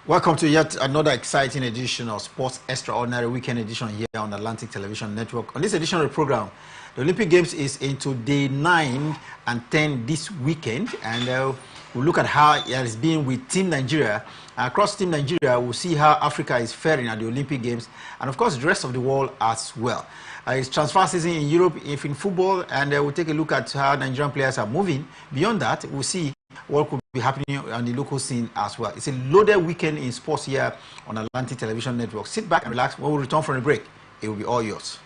Welcome to yet another exciting edition of Sports Extraordinary Weekend Edition here on Atlantic Television Network. On this edition of the program, the Olympic Games is into day 9 and 10 this weekend, and we'll look at how it has been with Team Nigeria. Across Team Nigeria, we'll see how Africa is faring at the Olympic Games, and of course the rest of the world as well. It's transfer season in Europe, if in football, and we'll take a look at how Nigerian players are moving. Beyond that, we'll see what could be happening on the local scene as well. It's a loaded weekend in sports here on Atlantic Television Network. Sit back and relax. When we return from the break, it will be all yours.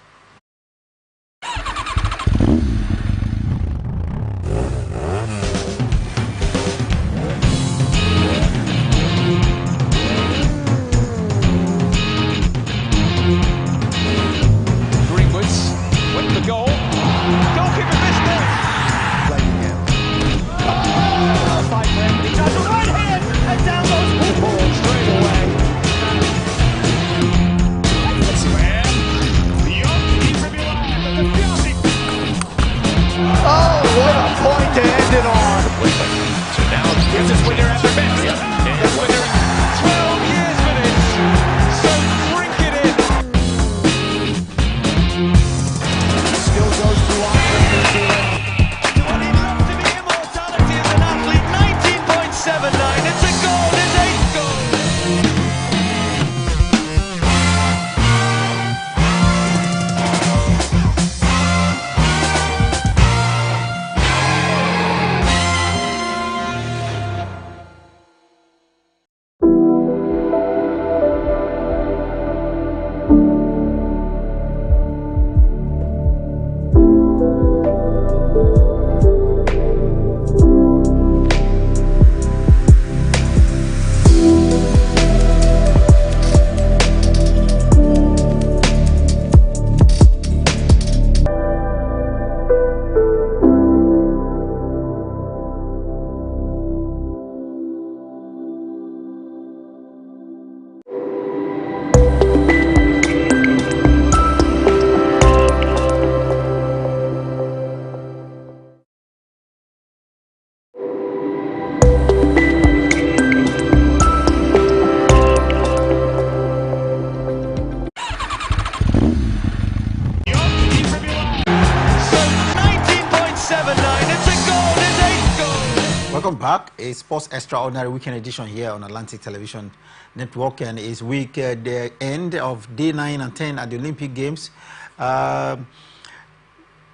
Welcome back. A Sports Extraordinary Weekend Edition here on Atlantic Television Network, and it's the end of day 9 and 10 at the Olympic Games.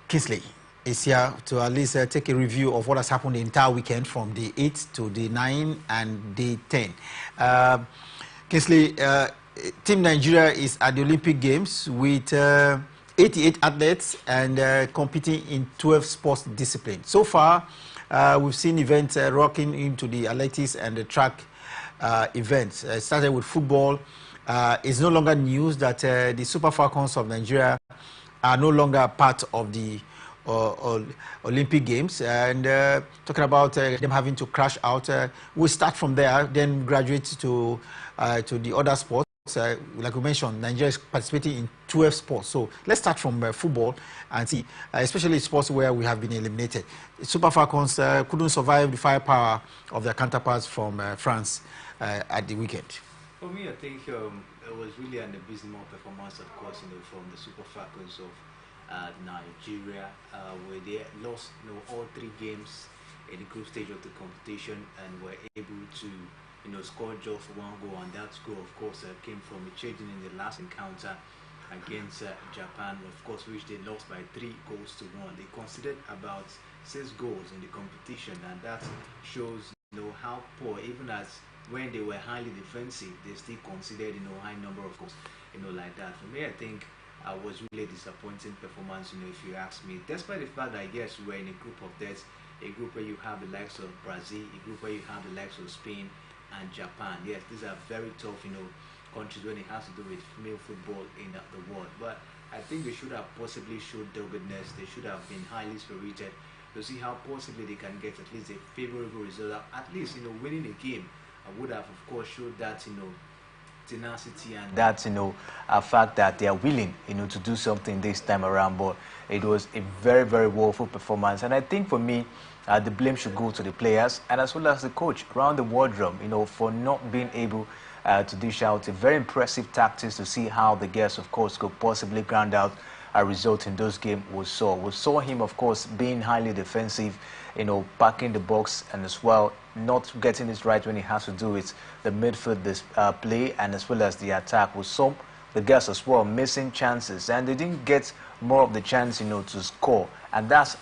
Kingsley is here to at least take a review of what has happened the entire weekend from day 8 to day 9 and day 10. Kingsley, Team Nigeria is at the Olympic Games with 88 athletes and competing in 12 sports disciplines. So far, we've seen events rocking into the athletics and the track events. It started with football. It's no longer news that the Super Falcons of Nigeria are no longer part of the Olympic Games. And talking about them having to crash out, we'll start from there, then graduate to the other sports. Like we mentioned, Nigeria is participating in 12 sports. So let's start from football and see, especially sports where we have been eliminated. Super Falcons couldn't survive the firepower of their counterparts from France at the weekend. For me, I think it was really an abysmal performance, of course, from the Super Falcons of Nigeria, where they lost all 3 games in the group stage of the competition and were able to score just 1 goal, and that goal, of course, came from a changing in the last encounter against Japan, of course, which they lost by 3 goals to 1. They conceded about 6 goals in the competition, and that shows how poor, even as when they were highly defensive, they still conceded high number of goals, like that. For me, I think was really a disappointing performance, if you ask me, despite the fact that, yes, we're in a group of death, a group where you have the likes of Brazil, a group where you have the likes of Spain and Japan. Yes, these are very tough, countries when it has to do with female football in the world. But I think they should have possibly showed doggedness. They should have been highly spirited to see how possibly they can get at least a favorable result. At least, winning a game would have, of course, showed that, tenacity and that, a fact that they are willing, to do something this time around. But it was a very, very woeful performance. And I think for me, the blame should go to the players and as well as the coach around the wardrobe, for not being able to dish out a very impressive tactics to see how the girls, of course, could possibly ground out a result in those games we saw. We saw him, of course, being highly defensive, packing the box, and as well not getting it right when he has to do it. The midfield play and as well as the attack. We saw the girls as well missing chances, and they didn't get more of the chance, to score, and that's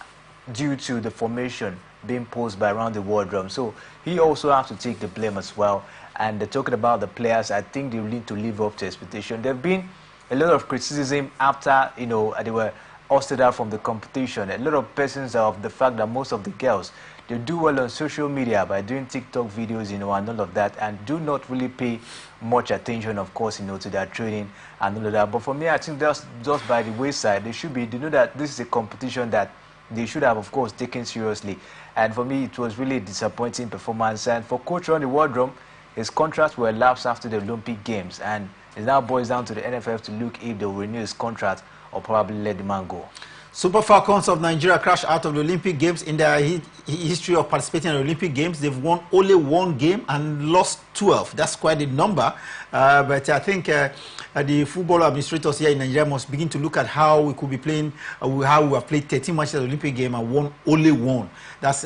due to the formation being posed by around the wardrobe. So he also has to take the blame as well. And talking about the players, I think they need to live up to expectation. There've been a lot of criticism after they were ousted out from the competition. A lot of persons of the fact that most of the girls, they do well on social media by doing TikTok videos, and all of that, and do not really pay much attention, of course, to their training and all of that. But for me, I think that's just by the wayside. They know that this is a competition that they should have, of course, taken seriously. And for me, it was really a disappointing performance. And for Coach Ronnie Wardrum, his contracts were elapsed after the Olympic Games, and it now boils down to the NFF to look if they will renew his contract or probably let the man go. Super Falcons of Nigeria crashed out of the Olympic Games. In their history of participating in the Olympic Games, they've won only one game and lost 12. That's quite a number. But I think the football administrators here in Nigeria must begin to look at how we could be playing, how we have played 13 matches at the Olympic game and won only one. That's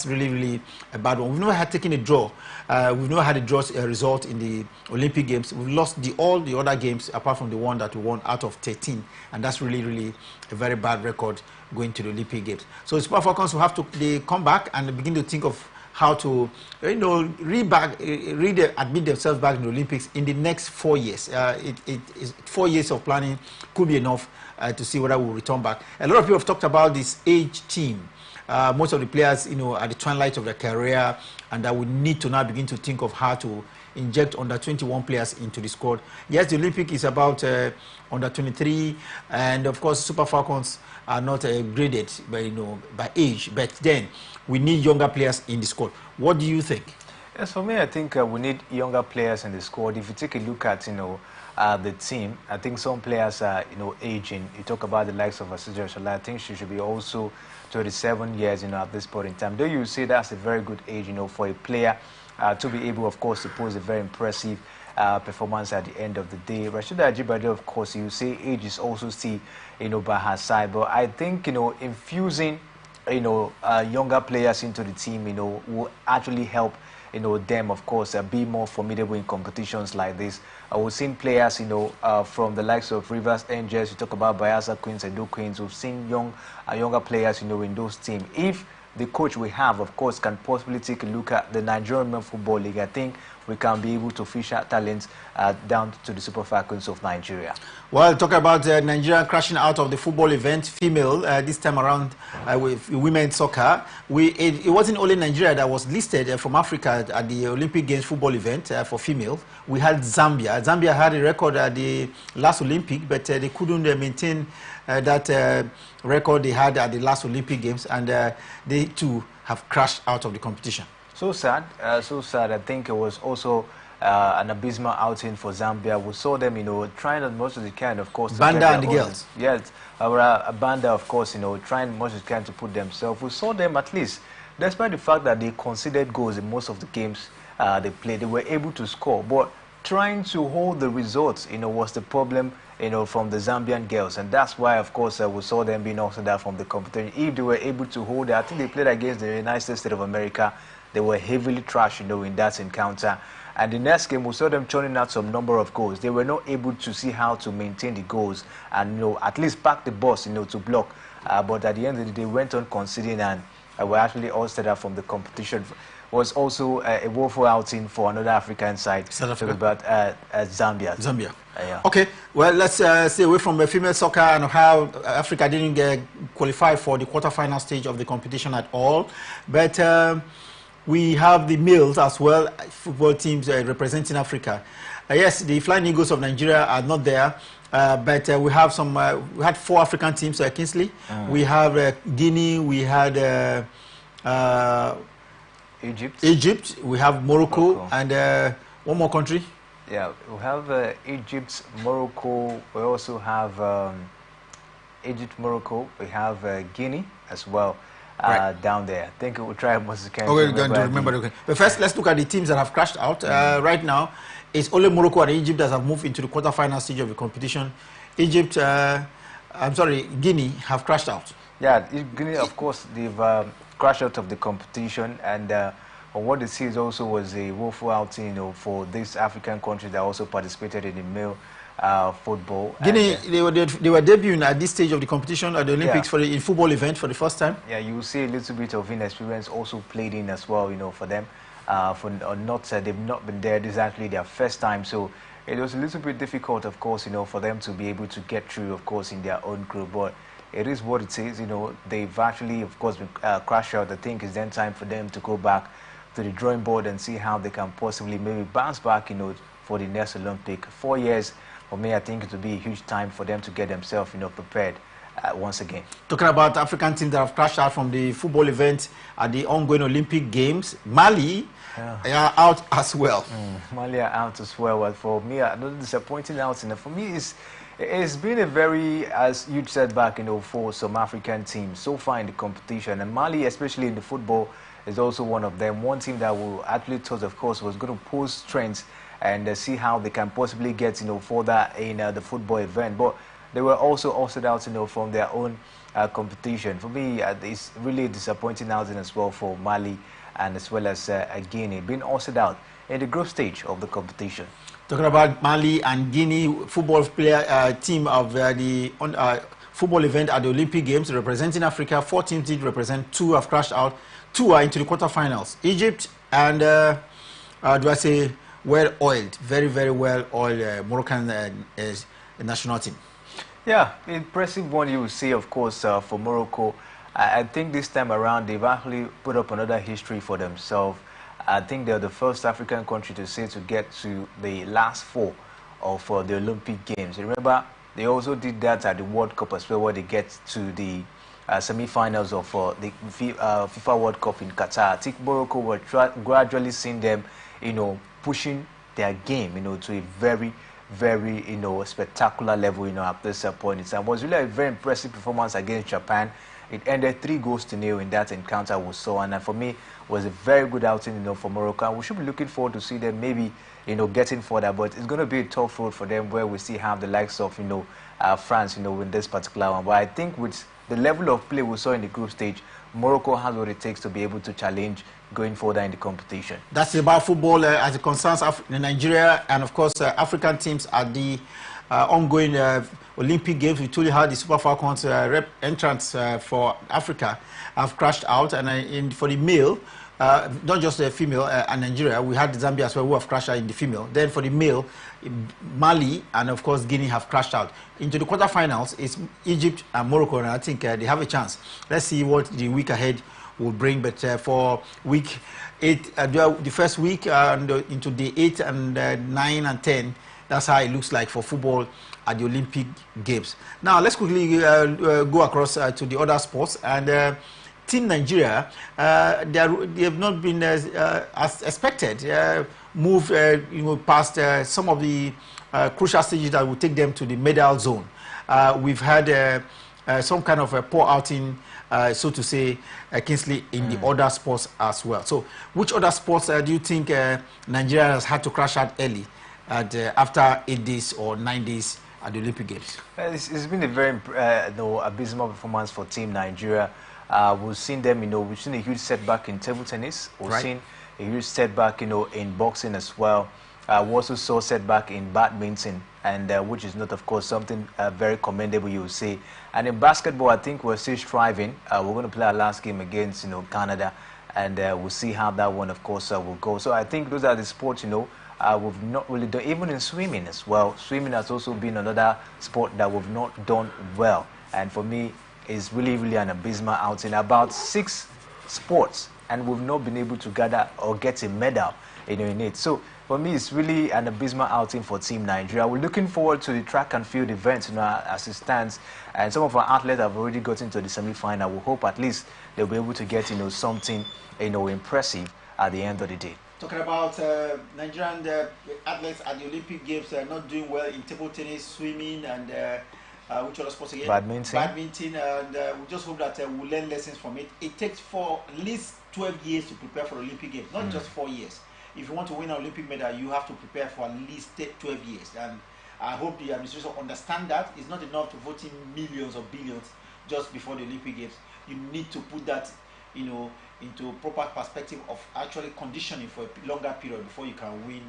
really, really a bad one. We've never had taken a draw. We've never had a draw result in the Olympic Games. We've lost all the other games apart from the one that we won out of 13. And that's really, really a very bad record going to the Olympic Games. So the Super Falcons will have to come back and begin to think of how to, admit themselves back in the Olympics in the next 4 years. 4 years of planning could be enough to see whether we'll return back. A lot of people have talked about this age team. Most of the players, at the twilight of their career, and that we need to now begin to think of how to inject under 21 players into the squad. Yes, the Olympic is about under 23, and of course, Super Falcons are not graded by age, but then we need younger players in the squad. What do you think? Yes, for me, I think we need younger players in the squad. If you take a look at the team, I think some players are aging. You talk about the likes of Asija Shola. I think she should be also 27 years at this point in time. Though you say that's a very good age for a player to be able, of course, to pose a very impressive performance at the end of the day. Rashida Ajibade, of course, you say age is also still by her side, but I think infusing younger players into the team will actually help them, of course, be more formidable in competitions like this. We've seen players, from the likes of Rivers Angels. You talk about Bayelsa Queens, Edo Queens. We've seen younger players, in those teams. If the coach we have, of course, can possibly take a look at the Nigerian Women Football League, I think we can be able to fish out talents down to the Super Falcons of Nigeria. Well, talk about Nigeria crashing out of the football event, female, this time around with women's soccer. It wasn't only Nigeria that was listed from Africa at the Olympic Games football event for female. We had Zambia. Zambia had a record at the last Olympic, but they couldn't maintain that record they had at the last Olympic Games, and they too have crashed out of the competition. So sad, so sad. I think it was also an abysmal outing for Zambia. We saw them, trying as much as they can, of course. Banda and the girls. Yes, a Banda, of course, trying as much as they can to put themselves. We saw them at least, despite the fact that they conceded goals in most of the games they played, they were able to score. But trying to hold the results, was the problem, from the Zambian girls. And that's why, of course, we saw them being ousted out from the competition. If they were able to hold it, I think they played against the United States of America. They were heavily trashed, in that encounter. And the next game, we saw them churning out some number of goals. They were not able to see how to maintain the goals and, at least back the boss, to block. But at the end of the day, went on conceding and were actually ousted out from the competition. Was also a woeful outing for another African side. South Africa. About Zambia. Zambia. Yeah. Okay, well, let's stay away from female soccer and how Africa didn't qualify for the quarterfinal stage of the competition at all. But we have the males as well, football teams representing Africa. Yes, the Flying Eagles of Nigeria are not there, but we have some. We had 4 African teams. Kingsley, we have Guinea, we had Egypt, we have Morocco, and one more country. Yeah, we have Egypt, Morocco. We also have Egypt, Morocco. We have Guinea as well. down there. I think we'll try most we can to remember. Okay. But first, let's look at the teams that have crashed out. Right now, it's only Morocco and Egypt that have moved into the quarterfinal stage of the competition. Egypt, Guinea have crashed out. Yeah, Guinea, of course, they've crashed out of the competition, and what they see is also was a woeful outing, for this African country that also participated in the male football. Guinea, they were debuting at this stage of the competition at the Olympics for the football event for the first time. Yeah, you will see a little bit of inexperience also played in as well, for them. They've not been there. This is actually their first time, so it was a little bit difficult, of course, for them to be able to get through, of course, in their own group. But it is what it is. They've actually, of course, been crashed out. I think it's then time for them to go back to the drawing board and see how they can possibly maybe bounce back, for the next Olympic. 4 years, for me, I think it will be a huge time for them to get themselves, prepared once again. Talking about African teams that have crashed out from the football event at the ongoing Olympic Games, Mali are out as well. Mali are out as well. But for me, another disappointing outing. For me, it's been a very huge setback, for some African teams so far in the competition. And Mali, especially in the football, is also one of them. One team that will actually thought, of course, was going to pose strengths and see how they can possibly get, further in the football event. But they were also ousted out, from their own competition. For me, it's really a disappointing outing as well for Mali and as well as Guinea, being ousted out in the group stage of the competition. Talking about Mali and Guinea, football player team of the football event at the Olympic Games representing Africa. 4 teams did represent, 2 have crashed out, 2 are into the quarterfinals. Egypt and well-oiled, very, very well-oiled Moroccan national team. Yeah, impressive one you will see, of course, for Morocco. I think this time around they've actually put up another history for themselves. I think they're the first African country to get to the last 4 of the Olympic Games. Remember, they also did that at the World Cup as well, where they get to the semi-finals of the FIFA World Cup in Qatar. I think Morocco were gradually seeing them, pushing their game, to a very, very, spectacular level, at this point in time. It was really a very impressive performance against Japan. It ended 3-0 in that encounter we saw, and for me, it was a very good outing, for Morocco. And we should be looking forward to see them maybe, getting further. But it's going to be a tough road for them, where we see have the likes of, France, in this particular one. But I think with the level of play we saw in the group stage, Morocco has what it takes to be able to challenge going further in the competition. That's about football as it concerns Nigeria and, of course, African teams at the ongoing Olympic Games. We told you how the Super Falcons entrants for Africa have crashed out, and for the male, not just the female and Nigeria, we had Zambia as well who have crashed out in the female. Then for the male, Mali and of course Guinea have crashed out. Into the quarterfinals, it's Egypt and Morocco, and I think they have a chance. Let's see what the week ahead will bring. But for week 8, the first week and into the 8 and 9 and 10, that's how it looks like for football at the Olympic Games. Now let's quickly go across to the other sports. And Team Nigeria, they have not been as expected, moved past some of the crucial stages that will take them to the medal zone. We've had some kind of a poor outing, so to say, Kingsley, in the other sports as well. So which other sports do you think Nigeria has had to crash out early after 8 days or 9 days at the Olympic Games? It's been a very abysmal performance for Team Nigeria. We've seen them, we've seen a huge setback in table tennis. We've seen a huge setback, in boxing as well. We also saw setback in badminton, and which is not, of course, something very commendable, you will see. And in basketball, I think we're still striving. We're going to play our last game against, Canada, and we'll see how that one, of course, will go. So I think those are the sports, we've not really done. Even in swimming as well. Swimming has also been another sport that we've not done well. And for me, it's really, really an abysmal outing. About 6 sports, and we've not been able to gather or get a medal, in it. So for me, it's really an abysmal outing for Team Nigeria. We're looking forward to the track and field events, as it stands. And some of our athletes have already gotten to the semi-final. We hope at least they'll be able to get, something, impressive at the end of the day. Talking about Nigerian athletes at the Olympic Games, not doing well in table tennis, swimming, and which other sports again? Badminton. Badminton, and we just hope that we'll learn lessons from it. It takes for at least 12 years to prepare for the Olympic Games, not just 4 years. If you want to win an Olympic medal, you have to prepare for at least 12 years. And I hope the administration understand that. It's not enough to vote in millions or billions just before the Olympic Games. You need to put that, into proper perspective of actually conditioning for a longer period before you can win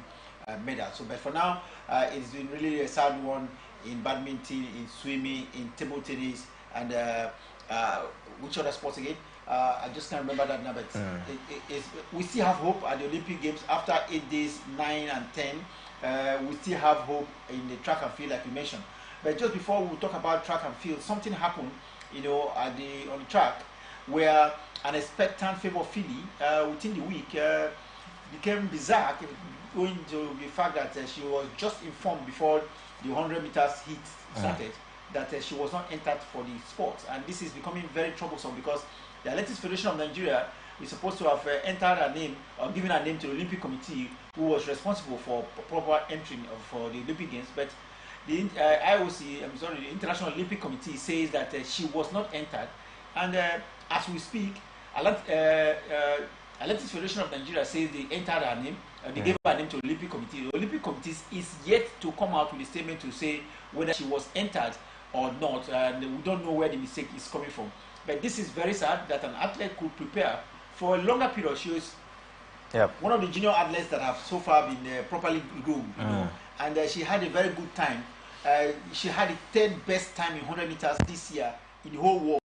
a medal. So, but for now, it's been really a sad one in badminton, in swimming, in table tennis, and which other sports again? I just can't remember that now, but we still have hope at the Olympic Games after 8 days, 9 and 10. We still have hope in the track and field, like you mentioned. But just before we talk about track and field, something happened, on the track, where an expectant favor Philly within the week became bizarre, going to the fact that she was just informed before the 100 meters heat started that she was not entered for the sport, and this is becoming very troublesome because the Athletics Federation of Nigeria is supposed to have entered a name or given a name to the Olympic Committee, who was responsible for proper entry for the Olympic Games, but the the International Olympic Committee says that she was not entered, and as we speak, Athletics Federation of Nigeria says they entered her name. They gave her name to the Olympic Committee. The Olympic Committee is yet to come out with a statement to say whether she was entered or not, and we don't know where the mistake is coming from. But this is very sad that an athlete could prepare for a longer period. She was one of the junior athletes that have so far been properly groomed, and she had a very good time. She had the 10th best time in 100 meters this year in the whole world.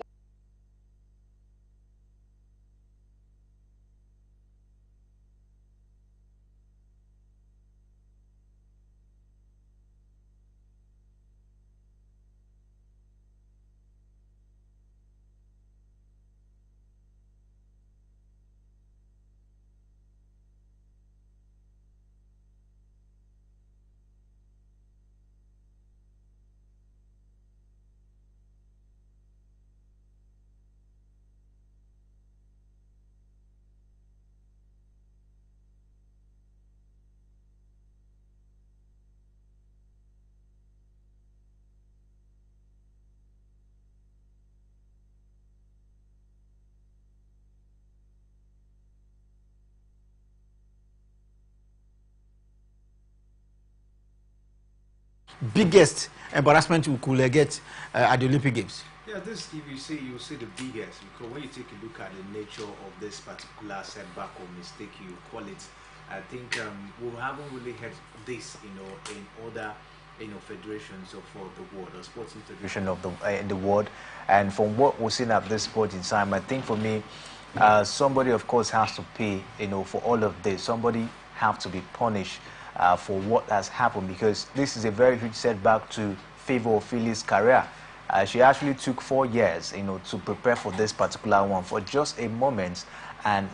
Biggest embarrassment we could get at the Olympic Games? Yeah, this, if you see, you'll see the biggest, because when you take a look at the nature of this particular setback or mistake, you call it, I think we haven't really had this, in other, federations of the world, or sports federation of the world. And from what we've seen at this point in time, I think for me, somebody of course has to pay, for all of this. Somebody have to be punished for what has happened, because this is a very huge setback to Favour Philly's career. She actually took 4 years, to prepare for this particular one for just a moment, and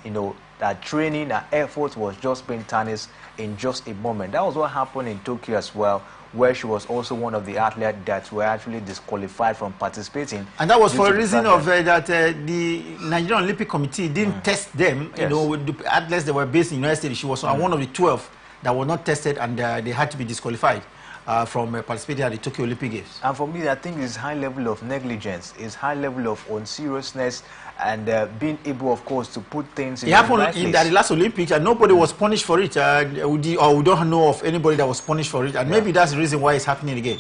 that training, that effort was just being tarnished in just a moment. That was what happened in Tokyo as well, where she was also one of the athletes that were actually disqualified from participating. And that was for a reason of that the Nigerian Olympic Committee didn't test them, with the athletes that were based in the United States. She was one of the 12 that were not tested, and they had to be disqualified from participating at the Tokyo Olympic Games. And for me, I think it's high level of negligence, it's high level of unseriousness, and being able, of course, to put things in the right place. It happened in the last Olympics, and nobody was punished for it, or we don't know of anybody that was punished for it, and maybe that's the reason why it's happening again.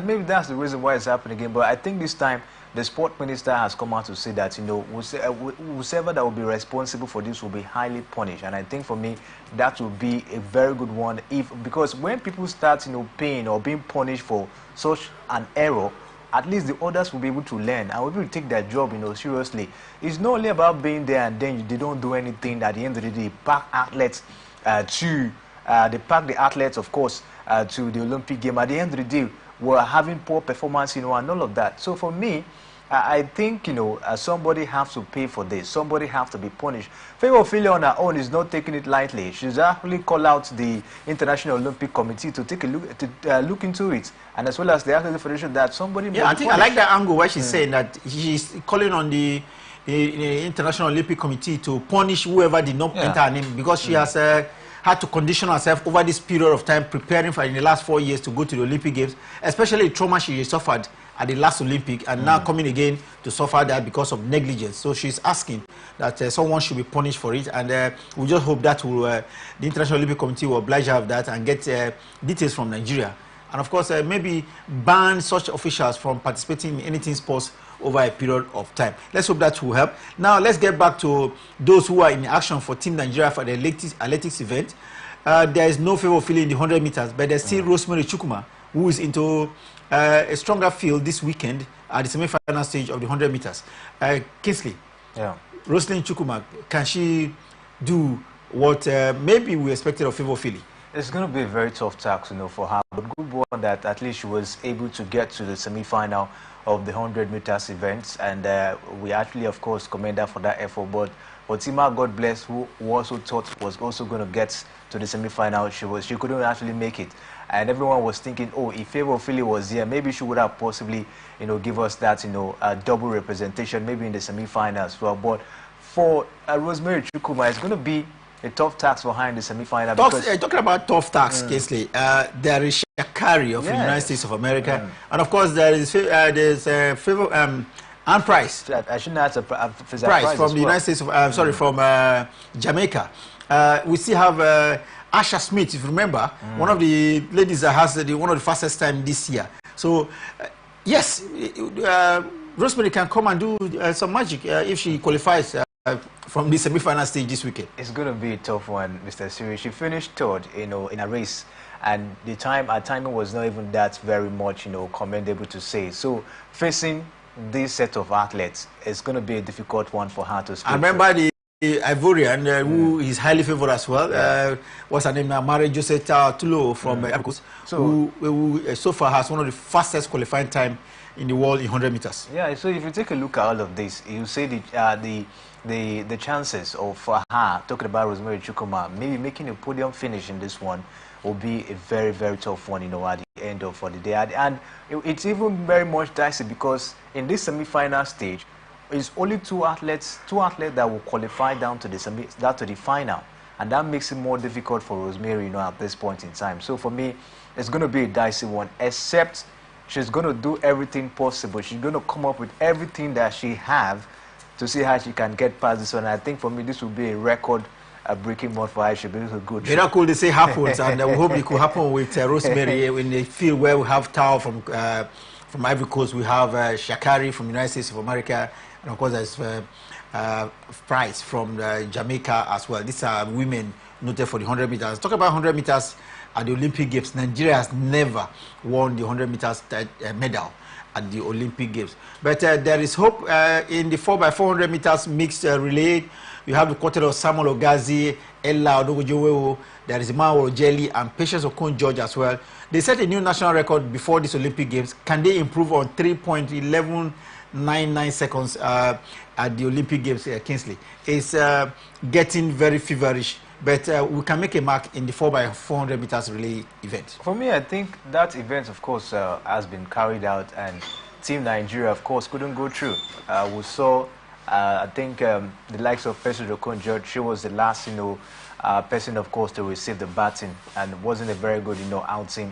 Maybe that's the reason why it's happening again, but I think this time, the sport minister has come out to say that, whoever that will be responsible for this will be highly punished. And I think for me, that will be a very good one, because when people start, paying or being punished for such an error, at least the others will be able to learn and will be able to take their job, seriously. It's not only about being there and then they don't do anything. At the end of the day, pack athletes they pack the athletes, of course, to the Olympic game. At the end of the day, we're having poor performance, and all of that. So for me, I think, somebody has to pay for this. Somebody has to be punished. Favour Philly on her own is not taking it lightly. She's actually called out the International Olympic Committee to take a look, look into it, and as well as the Athletics Federation, that somebody. Yeah, I think I like that angle where she's saying that she's calling on the International Olympic Committee to punish whoever did not enter her name, because she has had to condition herself over this period of time, preparing for in the last 4 years to go to the Olympic Games, especially the trauma she suffered at the last Olympic and now coming again to suffer that because of negligence. So she's asking that someone should be punished for it, and we just hope that will, the International Olympic Committee will oblige her of that and get details from Nigeria. And of course, maybe ban such officials from participating in anything sports over a period of time. Let's hope that will help. Now, let's get back to those who are in action for Team Nigeria for the athletics event. There is no favor feeling in the 100 meters, but there's still Rosemary Chukwuma, who is into a stronger field this weekend at the semi-final stage of the 100 meters. Kingsley, Rosemary Chukwuma, can she do what maybe we expected of favor feeling? It's going to be a very tough task, for her. But good one that at least she was able to get to the semi-final of the 100 meters events, and we actually, of course, commend her for that effort. But Otima, God bless, who also thought was also going to get to the semi-final, she couldn't actually make it, and everyone was thinking, oh, if Favour Philly was here, maybe she would have possibly, give us that, double representation, maybe in the semi-final as well. But for Rosemary Chukwuma, it's going to be a tough task for her in the semi-final. Talking about tough task, Kingsley, there is Shakari of the United States of America, and of course there is Ann Price. I shouldn't have Price from the United States of from Jamaica. We still have Asha Smith, if you remember, one of the ladies that has one of the fastest time this year. So yes, Rosemary can come and do some magic if she qualifies from the semi-final stage this weekend. It's going to be a tough one, Mr. Siri. She finished third, in a race, and her timing was not even that very much, commendable to say. So facing this set of athletes, it's going to be a difficult one for her to. I remember the Ivorian who is highly favored as well. What's her name now? Mary Joseph Tulo from who so far has one of the fastest qualifying time in the world in 100 meters. Yeah. So if you take a look at all of this, you say the chances of her, talking about Rosemary Chukwuma, maybe making a podium finish in this one will be a very, very tough one, at the end of the day. And it's even very much dicey because in this semi-final stage, it's only two athletes that will qualify down to the final, and that makes it more difficult for Rosemary, at this point in time. So for me, it's going to be a dicey one, except she's going to do everything possible. She's going to come up with everything that she have to see how she can get past this one. I think for me, this will be a record-breaking month for her. She'll be able to go through. Miracle, they say, happens, and we hope it could happen with Rosemary in the field where we have Tao from Ivory Coast, we have Shakari from the United States of America, and of course there's Price from Jamaica as well. These are women noted for the 100 meters. Talk about 100 meters at the Olympic Games. Nigeria has never won the 100 meters medal at the Olympic Games. But there is hope in the 4x400 meters mixed relay. You have the quartet of Samuel Ogazi, Ella Odogojowewo, there is Mao Ojeli, and Patience Okon George as well. They set a new national record before this Olympic Games. Can they improve on 3.1199 seconds at the Olympic Games, Kingsley? It's getting very feverish, but we can make a mark in the 4x400 meters relay event. For me, I think that event, of course, has been carried out, and Team Nigeria, of course, couldn't go through. We saw, I think, the likes of Patience Okon George. She was the last, person, of course, to receive the baton, and it wasn't a very good, outing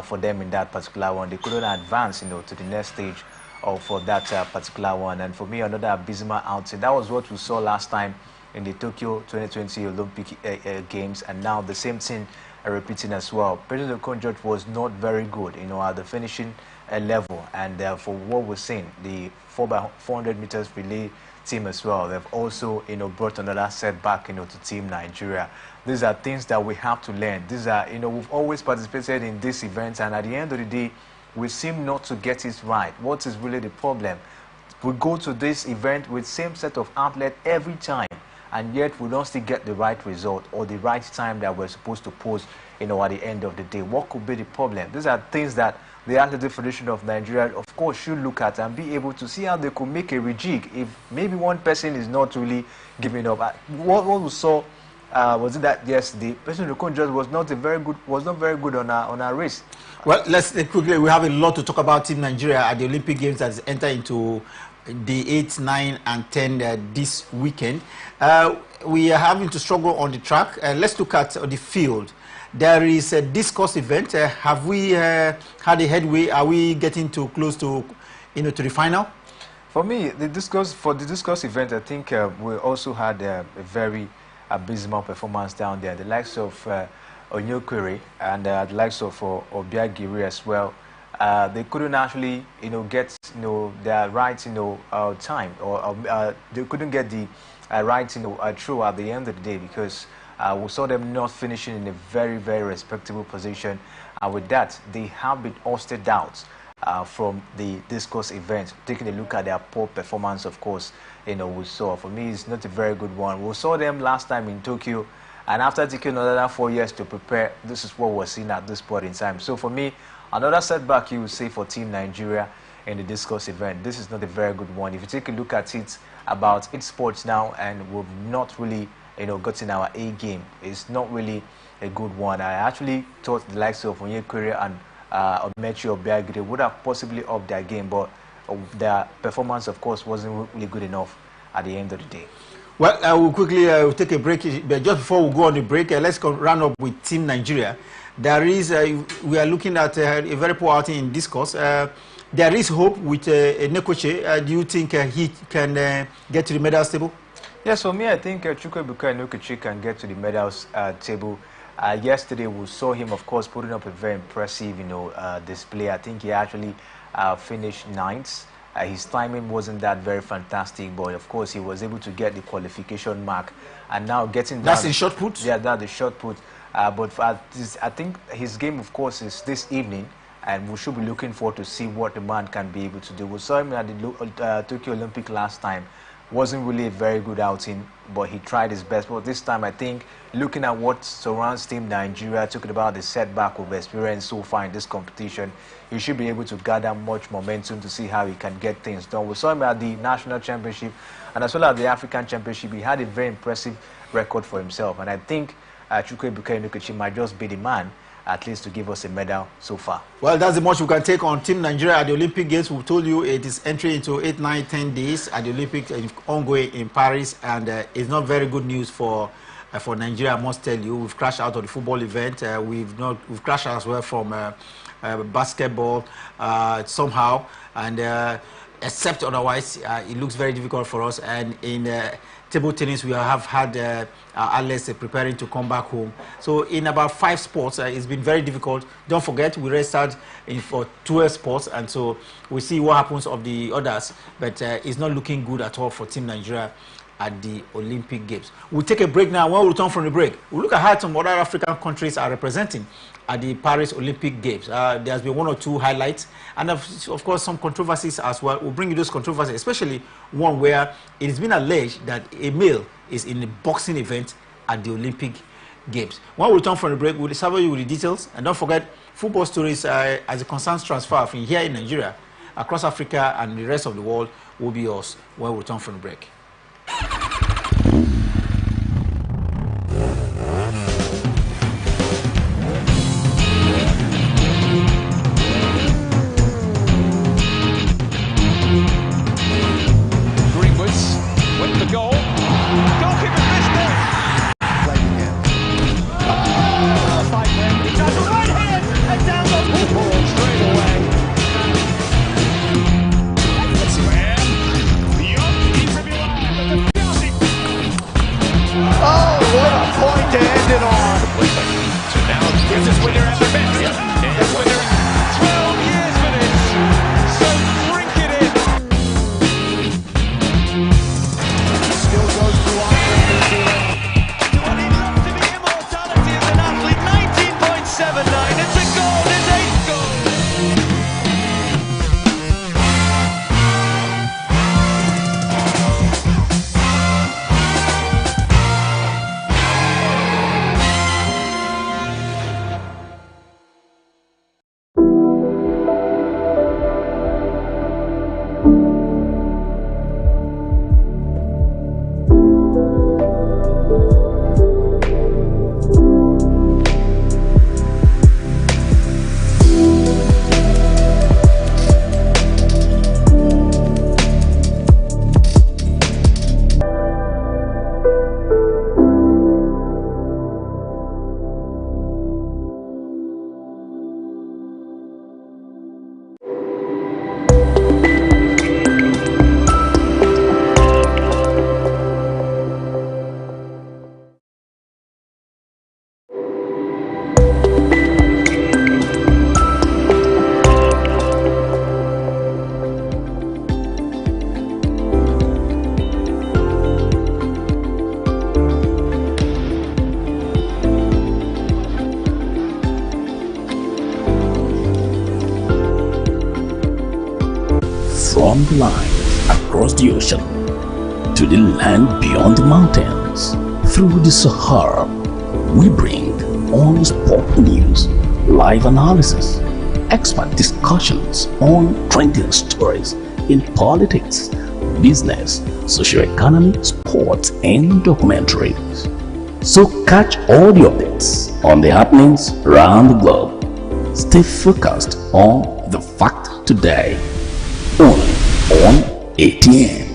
for them in that particular one. They couldn't advance, to the next stage for that particular one. And for me, another abysmal outing. That was what we saw last time in the Tokyo 2020 Olympic Games, and now the same thing repeating as well. Patience Okon George was not very good, at the finishing level, and for what we're seeing, the 4x400 meters relay team as well, they've also, brought another setback, to Team Nigeria. These are things that we have to learn. These are, we've always participated in these events, and at the end of the day, we seem not to get it right. What is really the problem? We go to this event with same set of athletes every time, and yet we don't still get the right result or the right time that we're supposed to post, at the end of the day. What could be the problem? These are things that the Athletic Federation of Nigeria, of course, should look at and be able to see how they could make a rejig if maybe one person is not really giving up. What we saw was it that yes, the person Okon George was not very good on our race. Well, let's quickly. We have a lot to talk about Team Nigeria at the Olympic Games that enter into the 8, 9, and 10 this weekend. We are having to struggle on the track. Let's look at the field. there is a discourse event. Have we had a headway? Are we getting too close to, to the final? For me, the discourse event, I think we also had a very abysmal performance down there. The likes of Onyokwere and the likes of Obiagiri as well. They couldn't actually, get, their right, time, or they couldn't get the right, through at the end of the day, because we saw them not finishing in a very, very respectable position. And with that, they have been ousted out from the discourse event. Taking a look at their poor performance, of course, we saw. For me, it's not a very good one. We saw them last time in Tokyo, and after taking another 4 years to prepare, this is what we're seeing at this point in time. So for me, another setback, you would say, for Team Nigeria in the discourse event. This is not a very good one. If you take a look at it, about 8 sports now, and we've not really, gotten our A game. It's not really a good one. I actually thought the likes of Onyekwere and Omechi Obiagiri would have possibly upped their game, but their performance, of course, wasn't really good enough at the end of the day. Well, I will quickly take a break, but just before we go on the break, let's round up with Team Nigeria. There is, we are looking at a very poor outing in discourse. There is hope with Nekoche. Do you think he can get to the medals table? Yes, for me, I think Chukwuebuka Nekoche can get to the medals table. Yesterday, we saw him, of course, putting up a very impressive, display. I think he actually finished 9th. His timing wasn't that very fantastic, but of course, he was able to get the qualification mark. And now getting that's in short put. Yeah, that's the short put. But I think his game, of course, is this evening, and we should be looking forward to see what the man can be able to do. We saw him at the Tokyo Olympic last time. Wasn't really a very good outing, but he tried his best. But this time, I think, looking at what surrounds Team Nigeria, talking about the setback we've experienced so far in this competition, he should be able to gather much momentum to see how he can get things done. We saw him at the National Championship and as well as the African Championship. He had a very impressive record for himself, and I think Chukwuebuka Nekoche might just be the man, at least, to give us a medal so far. Well, that's the much we can take on Team Nigeria at the Olympic Games. We told you it is entry into 8, 9, 10 days at the Olympics ongoing in Paris, and it's not very good news for Nigeria. I must tell you, we've crashed out of the football event. We've crashed as well from basketball somehow, and except otherwise, it looks very difficult for us. And in table tennis, we have had athletes preparing to come back home. So in about 5 sports, it's been very difficult. Don't forget, we registered for 12 sports, and so we see what happens of the others. But it's not looking good at all for Team Nigeria at the Olympic Games. We'll take a break now. When we return from the break, we'll look at how some other African countries are representing at the Paris Olympic Games. There's been 1 or 2 highlights, and of course some controversies as well. We'll bring you those controversies, especially one where it has been alleged that a male is in a boxing event at the Olympic Games. When we return from the break, we'll serve you with the details. And don't forget, football stories as it concerns transfer from here in Nigeria, across Africa and the rest of the world will be yours when we return from the break. from the lines across the ocean to the land beyond the mountains. Through the Sahara, we bring on sport news, live analysis, expert discussions on trending stories in politics, business, socio-economy, sports, and documentaries. So catch all the updates on the happenings around the globe. Stay focused on the fact today, only on ATN.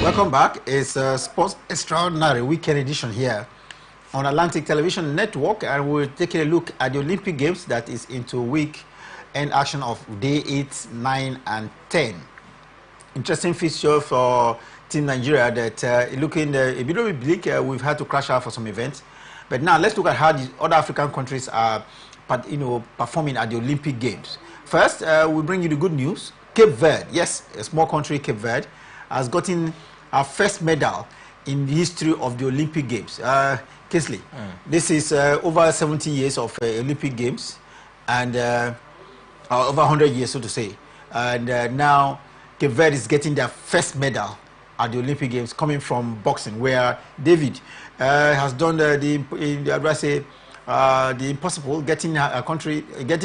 Welcome back. It's a Sports Extraordinary Weekend edition here on Atlantic Television Network, and we're taking a look at the Olympic Games that is into week end action of day 8, 9, and 10. Interesting fixture for Team Nigeria that looking a bit bleak. We've had to crash out for some events, but now let's look at how the other African countries are, performing at the Olympic Games. First, we bring you the good news. Cape Verde, yes, a small country, Cape Verde, has gotten our first medal in the history of the Olympic Games. Kingsley, this is over 70 years of Olympic Games, and over 100 years, so to say. And now Cape Verde is getting their first medal at the Olympic Games, coming from boxing, where David has done the impossible, getting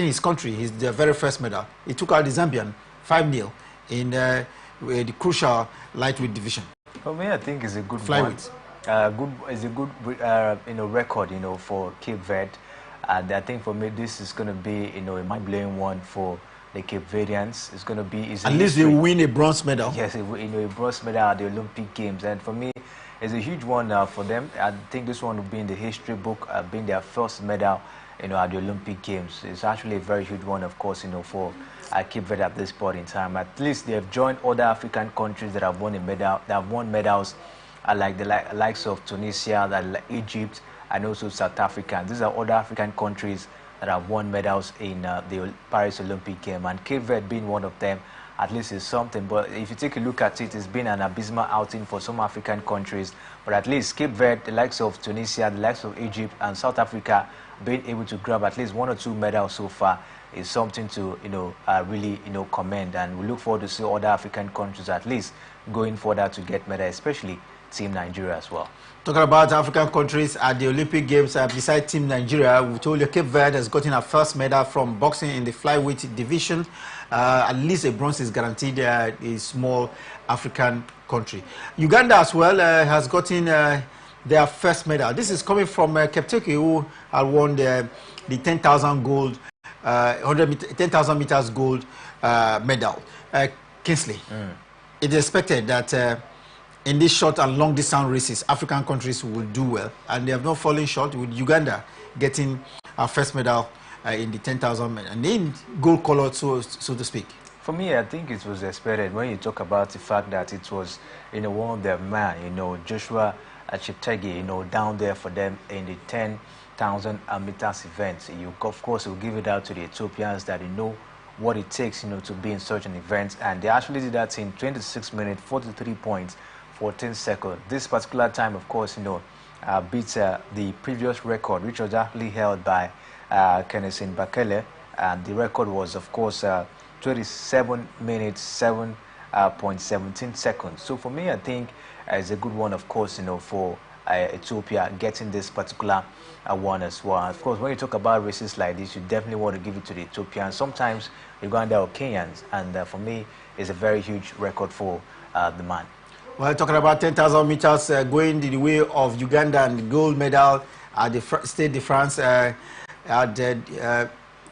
his country his very first medal. He took out the Zambian 5-0 in the crucial lightweight division. For me, I think it's a good flyweight. It's a good record, for Cape Verde, and I think for me this is going to be, a mind-blowing one for the Cape Verdeans. It's going to be at least they win a bronze medal. Yes, a bronze medal at the Olympic Games, and for me, it's a huge one for them. I think this one will be in the history book, being their first medal, at the Olympic Games. It's actually a very huge one, of course, for Cape Verde at this point in time. At least they have joined other African countries that have won a medal, that have won medals, like the likes of Tunisia, like Egypt, and also South Africa. These are other African countries that have won medals in the Paris Olympic Games, and Cape Verde being one of them, at least is something. But if you take a look at it, it's been an abysmal outing for some African countries. But at least Cape Verde, the likes of Tunisia, the likes of Egypt, and South Africa, being able to grab at least 1 or 2 medals so far is something to really commend, and we look forward to see other African countries at least going further to get medals, especially Team Nigeria as well. Talking about African countries at the Olympic Games, besides Team Nigeria, we told you Cape Verde has gotten a first medal from boxing in the flyweight division. At least a bronze is guaranteed a small African country. Uganda as well has gotten their first medal. This is coming from Kepteke, who had won the 10,000 gold, 10,000 meters gold medal. Kingsley, it is expected that in these short and long distance races, African countries will do well, and they have not fallen short, with Uganda getting our first medal in the 10,000 and in gold colored, so to speak. For me, I think it was expected when you talk about the fact that it was one of their men, Joshua Cheptegei, down there for them in the 10,000 meters event. You of course will give it out to the Ethiopians that know what it takes to be in such an event, and they actually did that in 26 minutes 43 points 14 seconds. This particular time, of course, beats the previous record, which was actually held by Kenneth Bakele, and the record was, of course, 27 minutes 7.17 seconds. So for me, I think it's a good one, of course, for Ethiopia getting this particular one as well. Of course, when you talk about races like this, you definitely want to give it to the Ethiopians, sometimes Uganda or Kenyans, and for me, it's a very huge record for the man. Well, talking about 10,000 meters going the way of Uganda and the gold medal at the Stade de France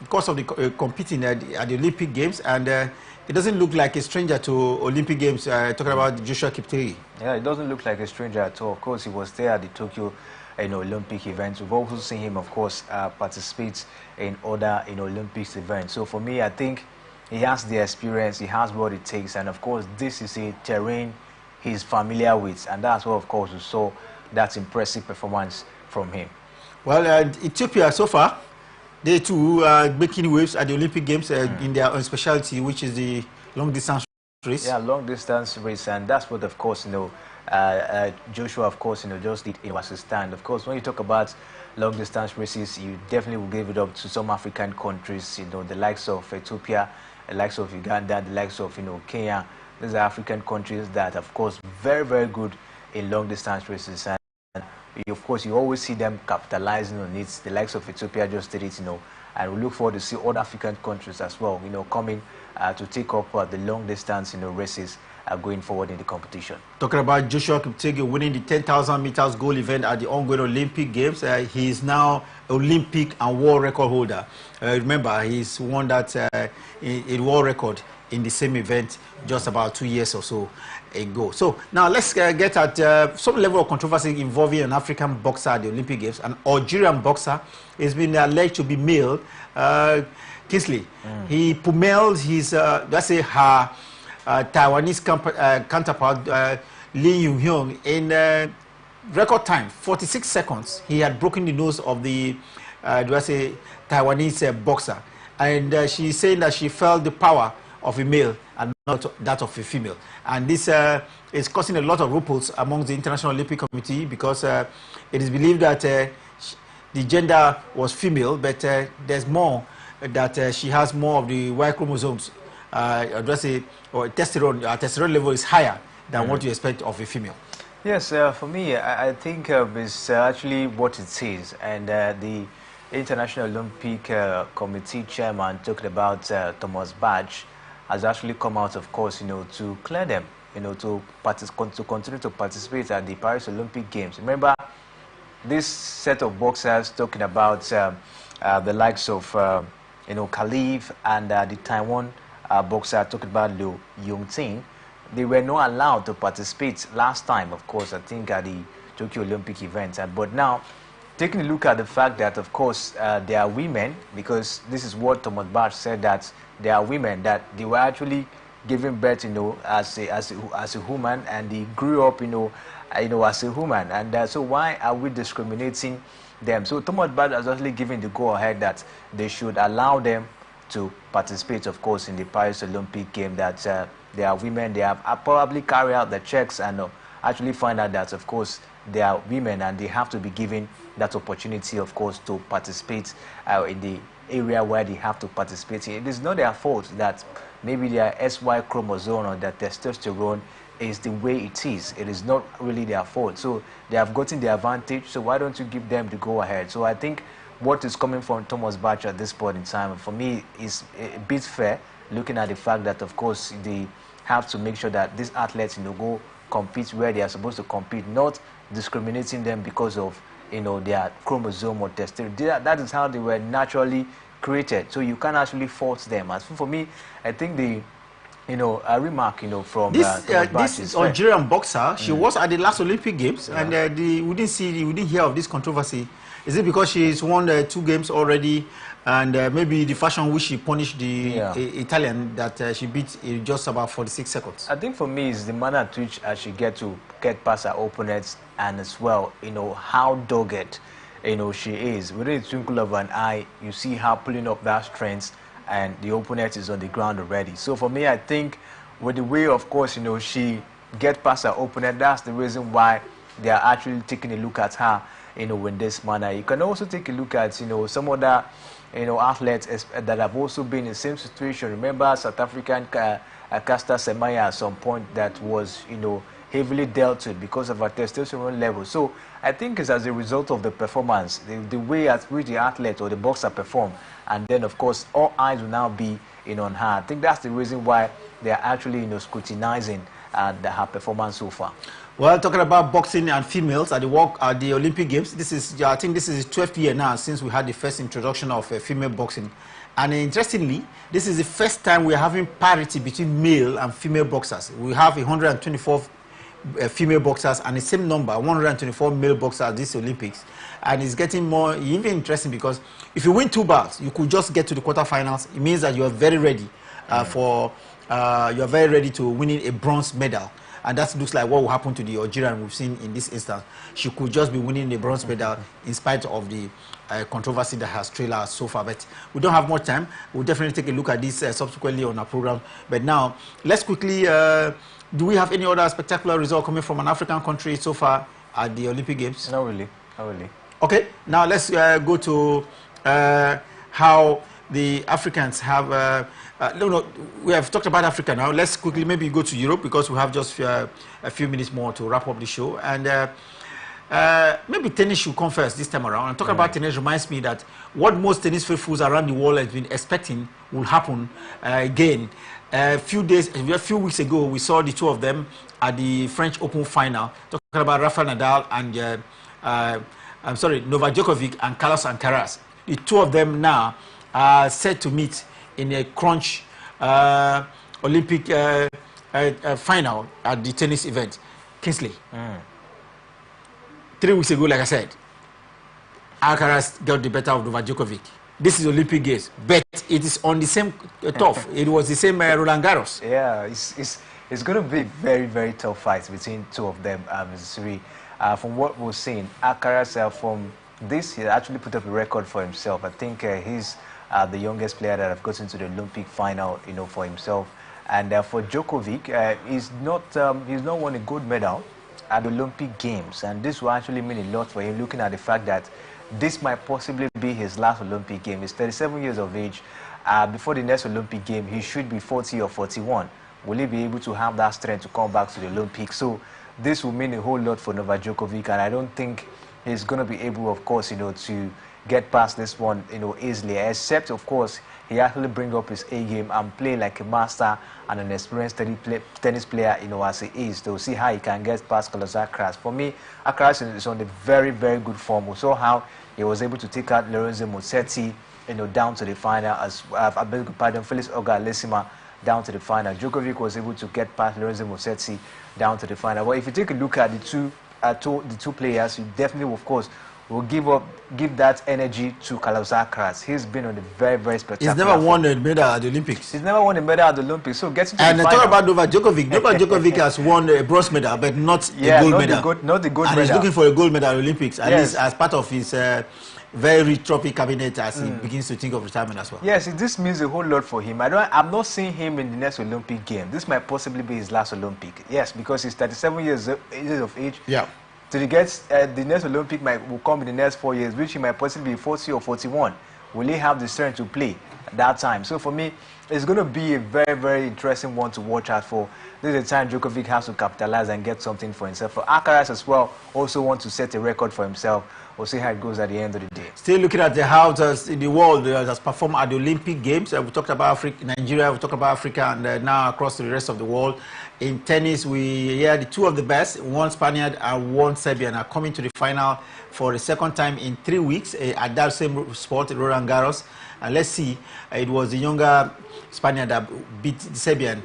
because of the competing at the Olympic Games, and it doesn't look like a stranger to Olympic Games. Talking about Joshua Cheptegei. Yeah, it doesn't look like a stranger at all. Of course, he was there at the Tokyo Olympic events. We've also seen him, of course, participate in other Olympics events. So for me, I think he has the experience, he has what it takes, and of course, this is a terrain he's familiar with, and that's what, of course, we saw that impressive performance from him. Well, Ethiopia so far, they too are making waves at the Olympic Games in their own specialty, which is the long distance race. Yeah, long distance race, and that's what, of course, Joshua, of course, just did it was his stand. Of course, when you talk about long distance races, you definitely will give it up to some African countries, the likes of Ethiopia, the likes of Uganda, the likes of, Kenya. These are African countries that, of course, very, very good in long distance races. And of course, you always see them capitalizing on it. The likes of Ethiopia just did it, and we look forward to see other African countries as well, coming to take up the long distance, races going forward in the competition. Talking about Joshua Kipchoge winning the 10,000 meters goal event at the ongoing Olympic Games, he is now Olympic and world record holder. Remember, he's won that a world record in the same event just about 2 years or so ago. So now let's get at some level of controversy involving an African boxer at the Olympic Games. An Algerian boxer has been alleged to be male. Kingsley, he pummeled his, let's say, her Taiwanese counterpart, Lee Yung-hyun, in record time, 46 seconds. He had broken the nose of the, Taiwanese boxer. And she's saying that she felt the power of a male and not that of a female. And this is causing a lot of ripples among the International Olympic Committee, because it is believed that the gender was female, but there's more that she has more of the Y chromosomes. Or testosterone level is higher than what you expect of a female. Yes, for me, I think it's actually what it is. And the International Olympic Committee chairman talked about Thomas Bach has actually come out, of course, to clear them, to continue to participate at the Paris Olympic Games. Remember, this set of boxers talking about the likes of, Khalif and the Taiwan boxer talking about Liu Yongting, they were not allowed to participate last time, of course, I think at the Tokyo Olympic event. But now, taking a look at the fact that, of course, they are women, because this is what Thomas Bach said, that they are women, that they were actually giving birth, as a woman, and they grew up, as a woman. And so why are we discriminating them? So Thomas Bach has actually given the go-ahead that they should allow them to participate, of course, in the Paris Olympic game, that they are women. They have probably carry out the checks and actually find out that, of course, they are women and they have to be given that opportunity, of course, to participate in the area where they have to participate. It is not their fault that maybe their SY chromosome or their testosterone is the way it is. It is not really their fault. So they have gotten the advantage. So why don't you give them the go-ahead? So I think what is coming from Thomas Bach at this point in time, for me, is a bit fair, looking at the fact that, of course, they have to make sure that these athletes, go compete where they are supposed to compete, not discriminating them because of, their chromosome or testosterone. That is how they were naturally created. So you can't actually fault them. As for me, I think the, a remark, from this is Algerian boxer. She was at the last Olympic Games, and we didn't hear of this controversy. Is it because she's won 2 games already, and maybe the fashion which she punished the Italian that she beat in just about 46 seconds? I think for me it's the manner at which she get past her opponents, and as well, how dogged, she is. Within the twinkle of an eye, you see her pulling up that strength, and the opponent is on the ground already. So for me, I think with the way, of course, she get past her opponent, that's the reason why they are actually taking a look at her, in this manner. You can also take a look at, some other, athletes that have also been in the same situation. Remember South African Caster Semenya at some point that was, heavily dealt with because of her testosterone level. So I think it's as a result of the performance, the way at which the athlete or the boxer perform, and then of course all eyes will now be on her. I think that's the reason why they are actually scrutinizing her performance so far. Well, talking about boxing and females at the Olympic Games, I think this is the 12th year now since we had the first introduction of female boxing. And interestingly, this is the first time we are having parity between male and female boxers. We have 124 female boxers and the same number, 124 male boxers at this Olympics. And it's getting more even interesting, because if you win 2 bouts, you could just get to the quarterfinals. It means that you are very ready to winning a bronze medal. And that looks like what will happen to the Algerian we've seen in this instance. She could just be winning the bronze medal in spite of the controversy that has trailed us so far. But we don't have much time. We'll definitely take a look at this subsequently on our program. But now, let's quickly do we have any other spectacular result coming from an African country so far at the Olympic Games? Not really, not really. Okay, now let's go to how the Africans have. No, we have talked about Africa now. Let's quickly maybe go to Europe because we have just a few minutes more to wrap up the show. And maybe tennis should come first this time around. And talking about tennis reminds me that what most tennis faithfuls around the world have been expecting will happen again. A few weeks ago, we saw the two of them at the French Open final. Talking about Rafael Nadal and Novak Djokovic and Carlos Alcaraz. The two of them now are set to meet in a crunch Olympic final at the tennis event. Kingsley. 3 weeks ago, like I said, Alcaraz got the better of Novak Djokovic. This is Olympic Games, but it is on the same turf. It was the same Roland Garros. Yeah, it's going to be very, very tough fights between two of them, Siri. From what we're seeing, Alcaraz from this, he actually put up a record for himself. I think he's the youngest player that have gotten to the Olympic final, for himself. And for Djokovic, he's not won a gold medal at the Olympic Games, and this will actually mean a lot for him, looking at the fact that this might possibly be his last Olympic game. He's 37 years of age. Before the next Olympic game, he should be 40 or 41. Will he be able to have that strength to come back to the Olympics? So this will mean a whole lot for Novak Djokovic, and I don't think he's going to be able, of course, to get past this one, easily, except, of course, he actually bring up his A game and play like a master and an experienced tennis player, as he is, to see how he can get past Carlos Alcaraz. For me, Alcaraz is on a very, very good form. We saw how he was able to take out Lorenzo Musetti, down to the final, as I beg your pardon, Felix Auger-Aliassime down to the final. Djokovic was able to get past Lorenzo Musetti down to the final. But if you take a look at the two players, you definitely, of course, will give that energy to Carlos Alcaraz. He's been on a very, very spectacular. He's never won a medal at the Olympics. He's never won a medal at the Olympics. So getting to the final. And talk about Novak Djokovic. Novak Djokovic has won a bronze medal, but not a gold medal. Not the gold medal. And he's looking for a gold medal at the Olympics, at least as part of his very rich trophy cabinet as he begins to think of retirement as well. Yes, this means a whole lot for him. I'm not seeing him in the next Olympic game. This might possibly be his last Olympic. Yes, because he's 37 years of age. Yeah. To the next Olympic will come in the next 4 years, which he might possibly be 40 or 41. Will he have the strength to play at that time? So for me, it's going to be a very, very interesting one to watch out for. This is the time Djokovic has to capitalize and get something for himself. For Alcaraz as well, also want to set a record for himself. We'll see how it goes at the end of the day. Still looking at the houses in the world that has performed at the Olympic Games. We talked about Nigeria, we talked about Africa, and now across to the rest of the world. In tennis, we hear the two of the best, one Spaniard and one Serbian, are coming to the final for the second time in 3 weeks at that same sport, Roland Garros. And let's see, it was the younger Spaniard that beat the Serbian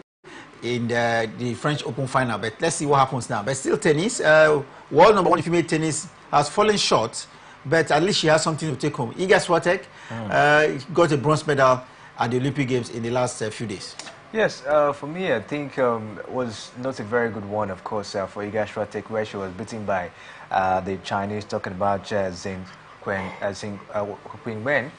in the French Open final. But let's see what happens now. But still tennis, world number one female tennis has fallen short, but at least she has something to take home. Iga Swiatek got a bronze medal at the Olympic Games in the last few days. Yes, for me, I think it was not a very good one, of course, for Iga Swiatek, where she was beaten by the Chinese, talking about Zheng Qinwen.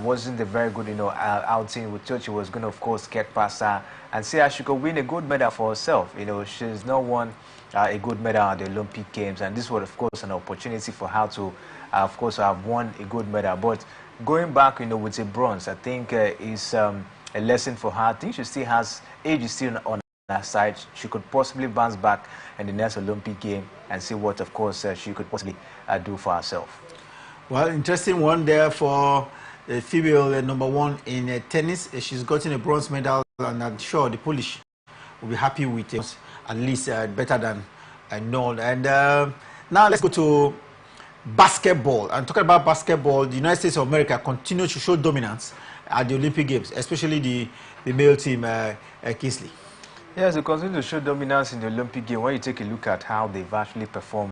Wasn't a very good, outing. We thought she was going to, of course, get past her and see how she could win a gold medal for herself. She's not won a gold medal at the Olympic Games, and this was, of course, an opportunity for her to, of course, have won a gold medal. But going back, with a bronze, I think is a lesson for her. I think she still has age is still on her side. She could possibly bounce back in the next Olympic game and see what, of course, she could possibly do for herself. Well, interesting one there for the female number one in tennis. She's gotten a bronze medal, and I'm sure the Polish will be happy with it, at least better than known. And now let's go to basketball. And talking about basketball, the United States of America continues to show dominance at the Olympic Games, especially the male team, Kingsley. Yes, they continue to show dominance in the Olympic game. When you take a look at how they've actually performed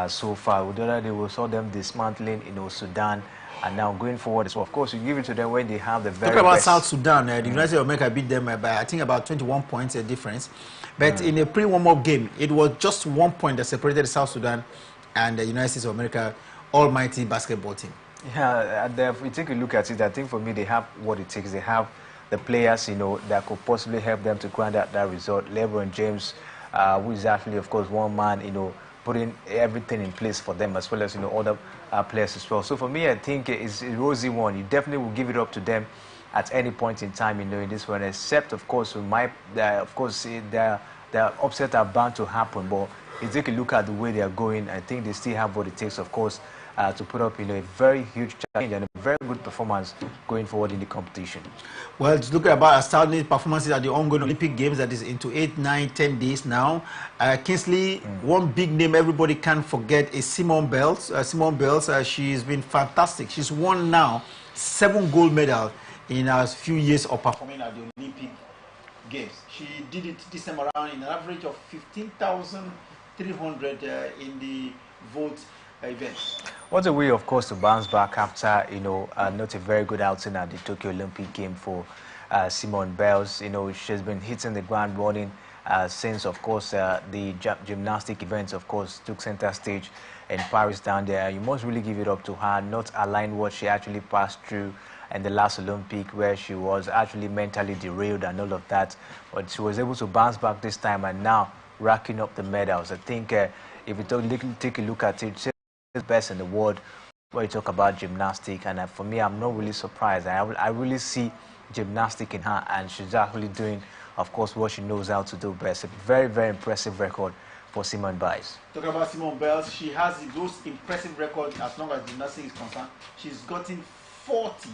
so far, the other day we saw them dismantling Sudan, and now going forward. So of course, you give it to them when they have the very Talk about best. South Sudan, the United States of America beat them by I think about 21 points difference. But in a pre-warm-up game, it was just 1 point that separated South Sudan and the United States of America almighty basketball team. Yeah, if you take a look at it, I think for me they have what it takes. They have the players, that could possibly help them to grant that result. LeBron James, who is actually, of course, one man, putting everything in place for them, as well as, other players as well. So for me, I think it's a rosy one. You definitely will give it up to them at any point in time, in this one, except, of course, the upset are bound to happen. But if you take a look at the way they are going, I think they still have what it takes, of course, to put up, a very huge challenge and a very good performance going forward in the competition. Well, it's looking about outstanding performances at the ongoing Olympic Games that is into 8, 9, 10 days now. Kingsley, one big name everybody can't forget is Simone Biles. She's been fantastic. She's won now 7 gold medals in a few years of performing at the Olympic Games. She did it this time around in an average of 15,300 in the vote events. What a way, of course, to bounce back after, not a very good outing at the Tokyo Olympic game for Simone Biles. She's been hitting the ground running since, of course, the gymnastic events, of course, took center stage in Paris down there. You must really give it up to her, not align what she actually passed through in the last Olympic, where she was actually mentally derailed and all of that. But she was able to bounce back this time and now racking up the medals. I think if you take a look at it, she's the best in the world where you talk about gymnastics. And for me, I'm not really surprised. I really see gymnastics in her, and she's actually doing, of course, what she knows how to do best. A very, very impressive record for Simone Biles. Talking about Simone Biles, she has the most impressive record as long as gymnastics is concerned. She's gotten 40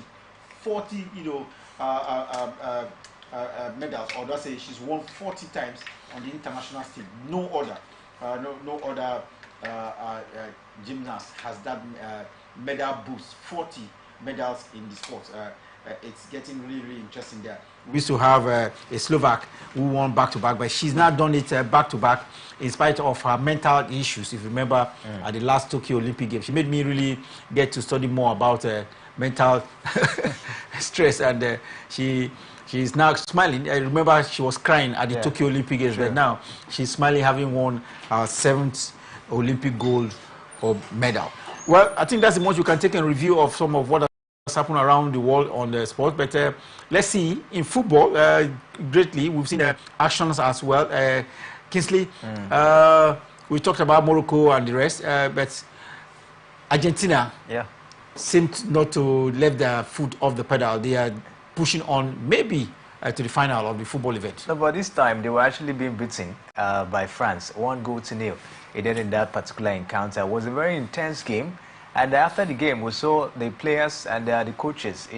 medals, or let's say she's won 40 times on the international stage. No other gymnast has that medal boost. 40 medals in the sport. It's getting really, really interesting there. We used to have a Slovak who won back-to-back, but she's now done it back-to-back in spite of her mental issues. If you remember, at the last Tokyo Olympic Games, she made me really get to study more about mental stress, and she's now smiling. I remember she was crying at the Tokyo Olympic Games, but now she's smiling, having won her 7th Olympic gold or medal. Well, I think that's the most you can take in review of some of what has happened around the world on the sport. But let's see, in football, greatly, we've seen actions as well. Kingsley, we talked about Morocco and the rest, but Argentina seemed not to let their foot off the pedal. They are pushing on, maybe to the final of the football event. No, but this time they were actually being beaten by France, 1-0. It did in that particular encounter. It was a very intense game, and after the game, we saw the players and the coaches,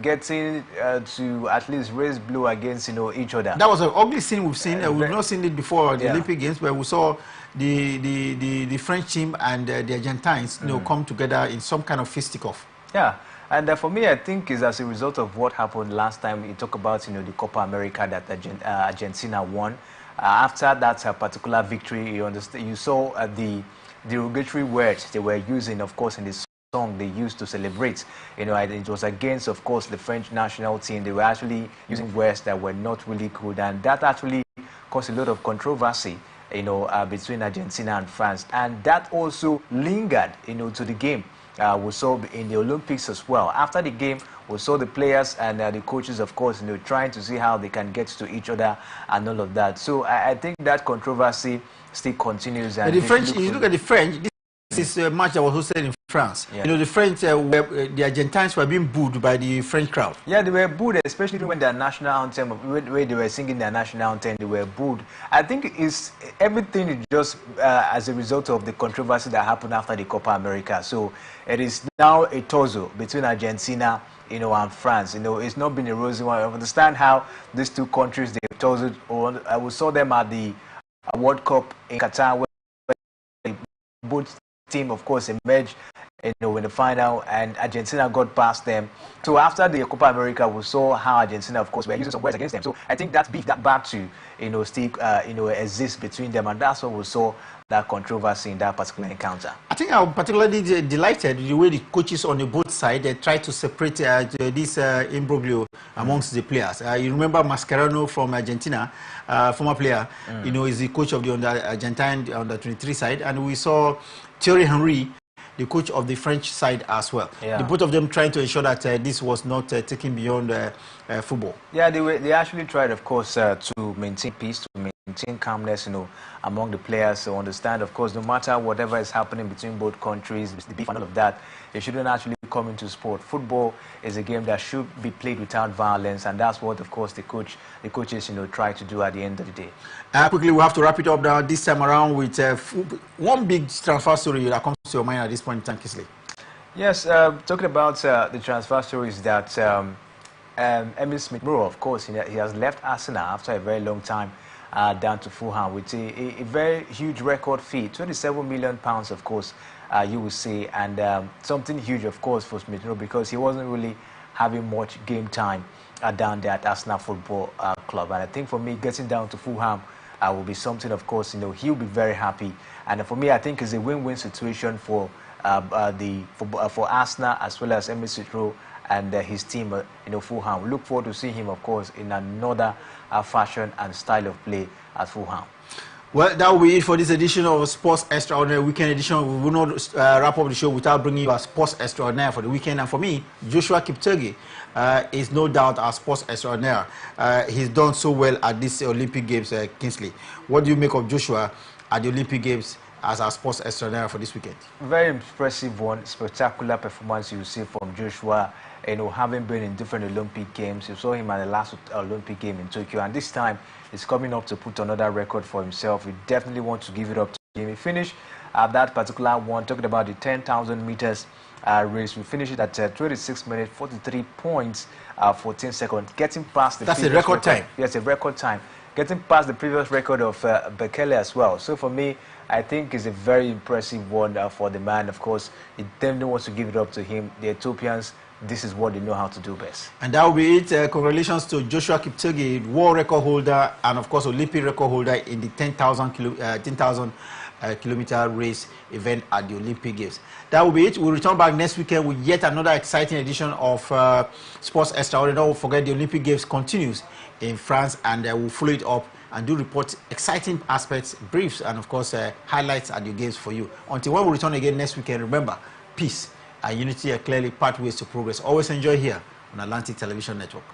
getting to at least raise blue against each other. That was an ugly scene we've seen. We've not seen it before at the Olympic Games, where we saw the French team and the Argentines come together in some kind of fisticuff. Yeah, and for me, I think it's as a result of what happened last time. You talk about the Copa America that Argentina won. After that particular victory, you saw the derogatory words they were using, of course, in the song they used to celebrate. It was against, of course, the French national team. They were actually using words that were not really good, and that actually caused a lot of controversy, between Argentina and France, and that also lingered, to the game. We saw in the Olympics as well. After the game, we saw the players and the coaches, of course, trying to see how they can get to each other and all of that. So I think that controversy still continues. And the French, if you look at the French, this is a match that was hosted in France. The French, the Argentines were being booed by the French crowd. Yeah, they were booed, especially when their national anthem, when they were singing their national anthem, they were booed. I think everything is just as a result of the controversy that happened after the Copa America. So it is now a tussle between Argentina, and France. It's not been a rosy one. I understand how these two countries, they've tussled. We saw them at the World Cup in Qatar, where both team, of course, emerged in the final, and Argentina got past them. So after the Copa America, we saw how Argentina, of course, were using some words against them. So I think that beef, that battle, still, exists between them, and that's what we saw, that controversy in that particular encounter. I think I'm particularly delighted with the way the coaches on the both sides tried to separate this imbroglio amongst the players. You remember Mascherano from Argentina, former player, is the coach of the Argentine under 23 side, and we saw Thierry Henry, the coach of the French side as well. Yeah. The both of them trying to ensure that this was not taken beyond football. Yeah, they actually tried, of course, to maintain peace, to maintain calmness, among the players, to understand, of course, no matter whatever is happening between both countries, the beef and all of that, it shouldn't actually come into sport. Football is a game that should be played without violence, and that's what, of course, the coaches, try to do at the end of the day. Quickly, we have to wrap it up now. This time around with one big transfer story that comes to your mind at this point in time, Kisley. Yes, talking about the transfer stories that Emil Smith-Rowe, of course, he has left Arsenal after a very long time down to Fulham with a very huge record fee, £27 million, of course, you will see, and something huge, of course, for Smith-Rowe because he wasn't really having much game time down there at Arsenal Football Club. And I think for me, getting down to Fulham will be something, of course, he'll be very happy. And for me, I think it's a win-win situation for Arsenal as well as Emil Smith-Rowe and his team, Fulham. We look forward to seeing him, of course, in another fashion and style of play at Fulham. Well, that will be it for this edition of Sports Extraordinary Weekend Edition. We will not wrap up the show without bringing you a Sports Extraordinary for the weekend. And for me, Joshua Kipchoge is no doubt our Sports Extraordinary. He's done so well at this Olympic Games, Kingsley. What do you make of Joshua at the Olympic Games as our Sports Extraordinary for this weekend? Very impressive one, spectacular performance you see from Joshua. Having been in different Olympic Games, you saw him at the last Olympic game in Tokyo, and this time he's coming up to put another record for himself. We definitely want to give it up to him. He finished that particular one, talking about the 10,000 meters race. We finished it at 26 minutes, 43 points, 14 seconds, getting past the That's a record time. Yes, a record time. Getting past the previous record of Bekele as well. So for me, I think it's a very impressive one for the man. Of course, he definitely wants to give it up to him. The Ethiopians, this is what they know how to do best. And that will be it. Congratulations to Joshua Kipchoge, world record holder and, of course, Olympic record holder in the 10,000 kilometer race event at the Olympic Games. That will be it. We'll return back next weekend with yet another exciting edition of Sports Extraordinary. Don't forget the Olympic Games continues in France, and we'll follow it up and do report exciting aspects, briefs, and, of course, highlights at the games for you. Until when we return again next weekend, remember, peace and unity are clearly pathways to progress. Always enjoy here on Atlantic Television Network.